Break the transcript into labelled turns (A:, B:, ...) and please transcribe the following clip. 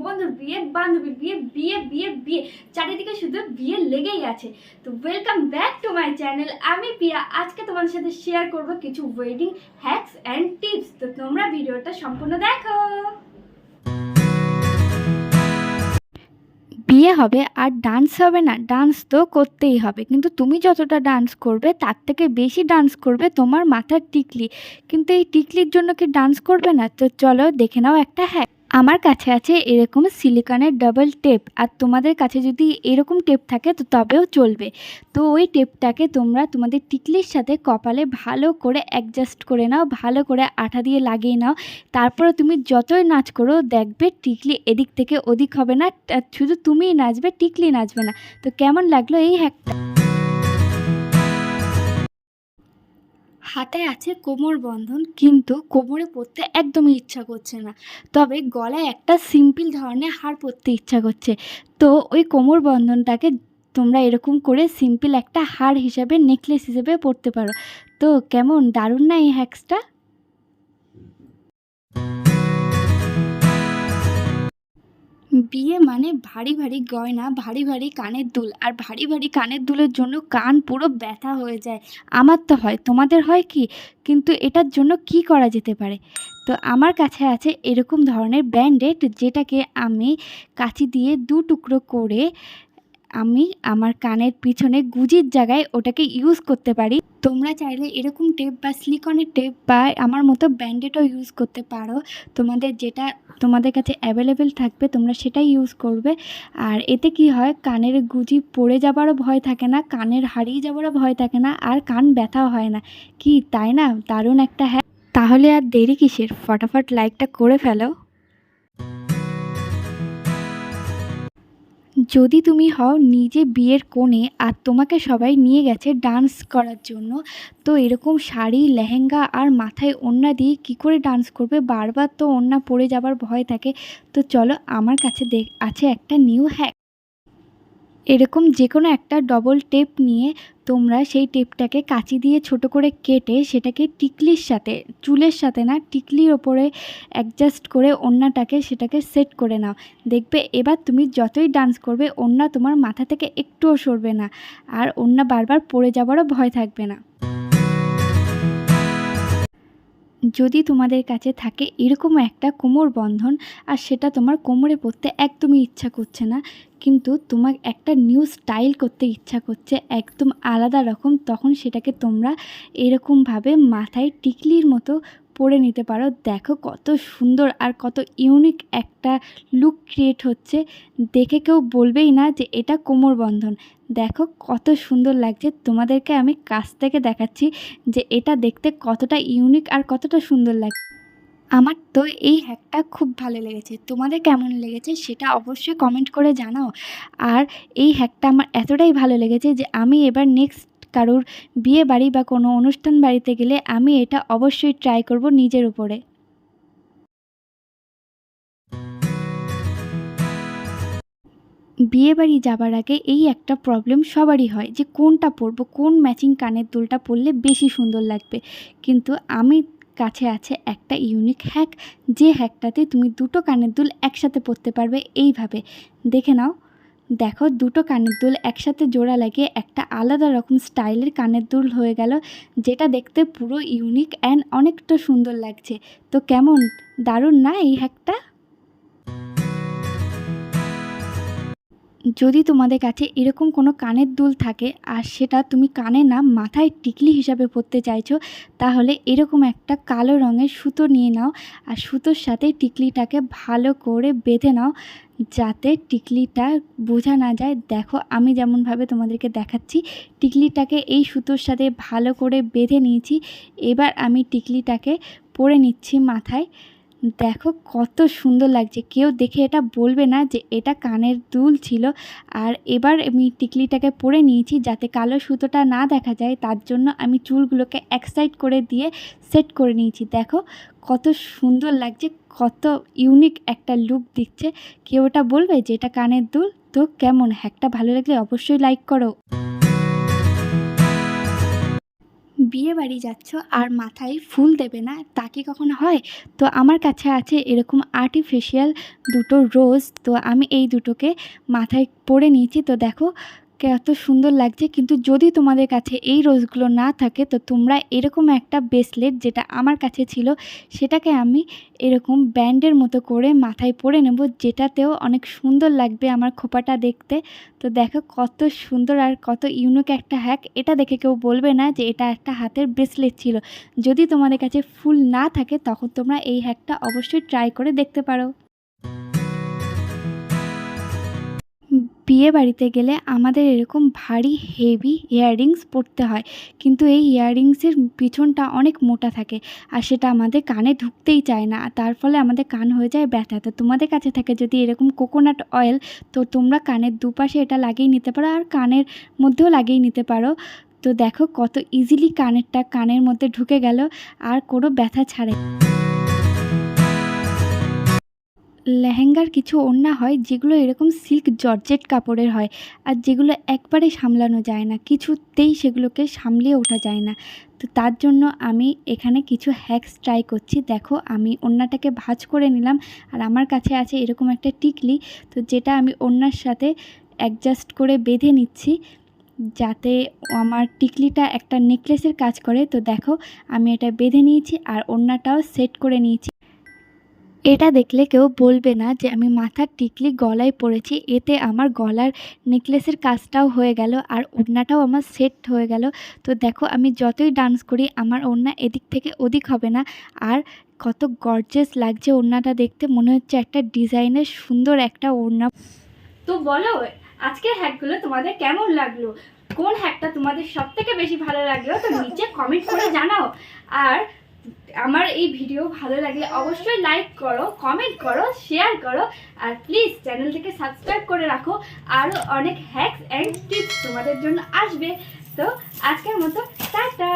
A: বন্ধুর বিয়ে, বান্ধবীর বিয়ে, বিয়ে বিয়ে বিয়ে, চারিদিকে শুধু বিয়ে লেগেই আছে। তো welcome back to my channel. আমি প্রিয়া। আজকে তোমার সাথে শেয়ার করব কিছু ওয়েডিং হ্যাকস অ্যান্ড টিপস। তো তোমরা ভিডিওটা সম্পূর্ণ দেখো। বিয়ে হবে আর ডান্স হবে না? ডান্স তো করতেই হবে, কিন্তু তুমি যতটা ডান্স করবে তার থেকে বেশি ডান্স করবে তোমার মাথার টিকলি। কিন্তু এই টিকলির জন্য কি ডান্স করবে না? তো চলো দেখে নাও একটা হ্যাক। আমার কাছে আছে এরকম সিলিকনের ডাবল টেপ, আর তোমাদের কাছে যদি এরকম টেপ থাকে তো তবেও চলবে। তো ওই টেপটাকে তোমরা তোমাদের টিকলির সাথে কপালে ভালো করে অ্যাডজাস্ট করে নাও, ভালো করে আঠা দিয়ে লাগিয়ে নাও। তারপরে তুমি যতই নাচ করো দেখবে টিকলি এদিক থেকে ওদিক হবে না, শুধু তুমিই নাচবে, টিকলি নাচবে না। তো কেমন লাগলো এই হ্যাকটা? হাতে আছে কোমর বন্ধন, কিন্তু কোমরে পরতে একদমই ইচ্ছা করছে না, তবে গলায় একটা সিম্পল ধরনের হার পরতে ইচ্ছা করছে। তো ওই কোমর বন্ধনটাকে তোমরা এরকম করে সিম্পল একটা হার হিসাবে, নেকলেস হিসেবে পরতে পারো। তো কেমন দারুণ না এই হ্যাক্সটা? বিয়ে মানে ভারী ভারী গয়না, ভারী ভারী কানের দুল, আর ভারী ভারী কানের দুলের জন্য কান পুরো ব্যথা হয়ে যায়। আমার তো হয়, তোমাদের হয় কি? কিন্তু এটার জন্য কি করা যেতে পারে? তো আমার কাছে আছে এরকম ধরনের ব্যান্ডেড, যেটাকে আমি কাঁচি দিয়ে দু টুকরো করে আমি আমার কানের পিছনে গুজির জায়গায় ওটাকে ইউজ করতে পারি। তোমরা চাইলে এরকম টেপ বা সিলিকনের টেপ বা আমার মতো ব্যান্ডেডও ইউজ করতে পারো। তোমাদের যেটা তোমাদের কাছে অ্যাভেলেবেল থাকবে তোমরা সেটাই ইউজ করবে। আর এতে কি হয়, কানের গুজি পড়ে যাবারও ভয় থাকে না, কানের হারিয়ে যাবারও ভয় থাকে না, আর কান ব্যথাও হয় না। কি তাই না? দারুণ একটা হ্যাঁ। তাহলে আর দেরি কিসের, ফটাফট লাইকটা করে ফেলো। যদি তুমি হও নিজে বিয়ের কোণে আর তোমাকে সবাই নিয়ে গেছে ডান্স করার জন্য, তো এরকম শাড়ি, লেহেঙ্গা আর মাথায় ওড়না দিয়ে কী করে ডান্স করবে? বারবার তো ওড়না পড়ে যাবার ভয় থাকে। তো চলো, আমার কাছে আছে একটা নিউ হ্যাক। এরকম যে কোনো একটা ডবল টেপ নিয়ে তোমরা সেই টেপটাকে কাঁচি দিয়ে ছোট করে কেটে সেটাকে টিকলির সাথে, চুলের সাথে না, টিকলির ওপরে অ্যাডজাস্ট করে ওড়নাটাকে সেটাকে সেট করে নাও। দেখবে এবার তুমি যতই ডান্স করবে ওড়না তোমার মাথা থেকে একটুও সরবে না, আর ওড়না বারবার পড়ে যাবারও ভয় থাকবে না। যদি তোমাদের কাছে থাকে এরকম একটা কোমর বন্ধন, আর সেটা তোমার কোমরে পরতে একদমই ইচ্ছা করছে না, কিন্তু তোমার একটা নিউ স্টাইল করতে ইচ্ছা করছে একদম আলাদা রকম, তখন সেটাকে তোমরা এরকমভাবে মাথায় টিকলির মতো পরে নিতে পারো। দেখো কত সুন্দর আর কত ইউনিক একটা লুক ক্রিয়েট হচ্ছে। দেখে কেউ বলবেই না যে এটা কোমর বন্ধন। দেখো কত সুন্দর লাগছে। তোমাদেরকে আমি কাছ থেকে দেখাচ্ছি যে এটা দেখতে কতটা ইউনিক আর কতটা সুন্দর লাগে। আমার তো এই হ্যাকটা খুব ভালো লেগেছে। তোমাদের কেমন লেগেছে সেটা অবশ্যই কমেন্ট করে জানাও। আর এই হ্যাকটা আমার এতটাই ভালো লেগেছে যে আমি এবার নেক্সট কারোর বিয়ে বাড়ি বা কোনো অনুষ্ঠান বাড়িতে গেলে আমি এটা অবশ্যই ট্রাই করব নিজের উপরে। বিয়েবাড়ি যাবার আগে এই একটা প্রবলেম সবারই হয় যে কোনটা পরবো, কোন ম্যাচিং কানের দুলটা পরলে বেশি সুন্দর লাগবে। কিন্তু আমি কাছে আছে একটা ইউনিক হ্যাক, যে হ্যাকটাতে তুমি দুটো কানের দুল একসাথে পরতে পারবে এইভাবে। দেখে নাও। দেখো, দুটো কানের দুল একসাথে জোড়া লাগিয়ে একটা আলাদা রকম স্টাইলের কানের দুল হয়ে গেল, যেটা দেখতে পুরো ইউনিক অ্যান্ড অনেকটা সুন্দর লাগছে। তো কেমন দারুণ না এই হ্যাকটা? যদি তোমাদের কাছে এরকম কোনো কানের দুল থাকে আর সেটা তুমি কানে না মাথায় টিকলি হিসাবে পরতে চাইছো, তাহলে এরকম একটা কালো রঙের সুতো নিয়ে নাও, আর সুতোর সাথে টিকলিটাকে ভালো করে বেঁধে নাও, যাতে টিকলিটা বোঝা না যায়। দেখো আমি যেমনভাবে তোমাদেরকে দেখাচ্ছি, টিকলিটাকে এই সুতোর সাথে ভালো করে বেঁধে নিয়েছি। এবার আমি টিকলিটাকে পরে নিচ্ছি মাথায়। দেখো কত সুন্দর লাগছে, কেউ দেখে এটা বলবে না যে এটা কানের দুল ছিল। আর এবার আমি টিকলিটাকে পরে নিয়েছি যাতে কালো সুতোটা না দেখা যায়, তার জন্য আমি চুলগুলোকে এক সাইড করে দিয়ে সেট করে নিয়েছি। দেখো কত সুন্দর লাগছে, কত ইউনিক একটা লুক দিচ্ছে। কেউ এটা বলবে যে এটা কানের দুল? তো কেমন হ্যাকটা ভালো লাগলে অবশ্যই লাইক করো। বিয়ে বাড়ি যাচ্ছ আর মাথায় ফুল দেবে না, তা কি কখনো হয়? তো আমার কাছে আছে এরকম আর্টিফিশিয়াল দুটো রোজ, তো আমি এই দুটোকে মাথায় পরে নিয়েছি। তো দেখো কত সুন্দর লাগছে। কিন্তু যদি তোমাদের কাছে এই রোজগুলো না থাকে তো তোমরা এরকম একটা ব্রেসলেট, যেটা আমার কাছে ছিল, সেটাকে আমি এরকম ব্যান্ডের মতো করে মাথায় পরে নেব, যেটাতেও অনেক সুন্দর লাগবে আমার খোঁপাটা দেখতে। তো দেখো কত সুন্দর আর কত ইউনিক একটা হ্যাক। এটা দেখে কেউ বলবে না যে এটা একটা হাতের ব্রেসলেট ছিল। যদি তোমাদের কাছে ফুল না থাকে তখন তোমরা এই হ্যাকটা অবশ্যই ট্রাই করে দেখতে পারো। বিয়ে বাড়িতে গেলে আমাদের এরকম ভারী হেভি ইয়াররিংস পরতে হয়, কিন্তু এই ইয়াররিংসের পিছনটা অনেক মোটা থাকে আর সেটা আমাদের কানে ঢুকতেই চায় না, তার ফলে আমাদের কান হয়ে যায় ব্যথা। তো তোমাদের কাছে থাকে যদি এরকম কোকোনাট অয়েল, তো তোমরা কানের দুপাশে এটা লাগিয়ে নিতে পারো আর কানের মধ্যেও লাগিয়ে নিতে পারো। তো দেখো কত ইজিলি কানের মধ্যে ঢুকে গেল আর কোনো ব্যথা ছাড়ে। লেহেঙ্গার কিছু ওড়না হয় যেগুলো এরকম সিল্ক জর্জেট কাপড়ের হয়, আর যেগুলো একবারে সামলানো যায় না, কিছুতেই সেগুলোকে সামলিয়ে ওঠা যায় না। তো তার জন্য আমি এখানে কিছু হ্যাকস ট্রাই করছি। দেখো আমি ওড়নাটাকে ভাঁজ করে নিলাম আর আমার কাছে আছে এরকম একটা টিকলি, তো যেটা আমি ওড়নার সাথে অ্যাডজাস্ট করে বেঁধে নিচ্ছি যাতে আমার টিকলিটা একটা নেকলেসের কাজ করে। তো দেখো আমি এটা বেঁধে নিয়েছি আর ওড়নাটাও সেট করে নিয়েছি। এটা দেখলে কেউ বলবে না যে আমি মাথার টিকলি গলায় পরেছি, এতে আমার গলার নেকলেসের কাজটাও হয়ে গেল আর ওড়নাটাও আমার সেট হয়ে গেল। তো দেখো আমি যতই ডান্স করি আমার ওড়না এদিক থেকে ওদিক হবে না। আর কত গর্জিয়াস লাগছে ওড়নাটা দেখতে, মনে হচ্ছে একটা ডিজাইনের সুন্দর একটা ওড়না। তো বলো আজকের হ্যাকগুলো তোমাদের কেমন লাগলো, কোন হ্যাকটা তোমাদের সব থেকে বেশি ভালো লাগলো, তো নিচে কমেন্ট করে জানাও। আর আমার এই ভিডিও ভালো লাগলে অবশ্যই লাইক করো, কমেন্ট করো, শেয়ার করো, আর প্লিজ চ্যানেলটিকে সাবস্ক্রাইব করে রাখো। আরও অনেক হ্যাকস অ্যান্ড টিপস তোমাদের জন্য আসবে। তো আজকের মতো টাটা।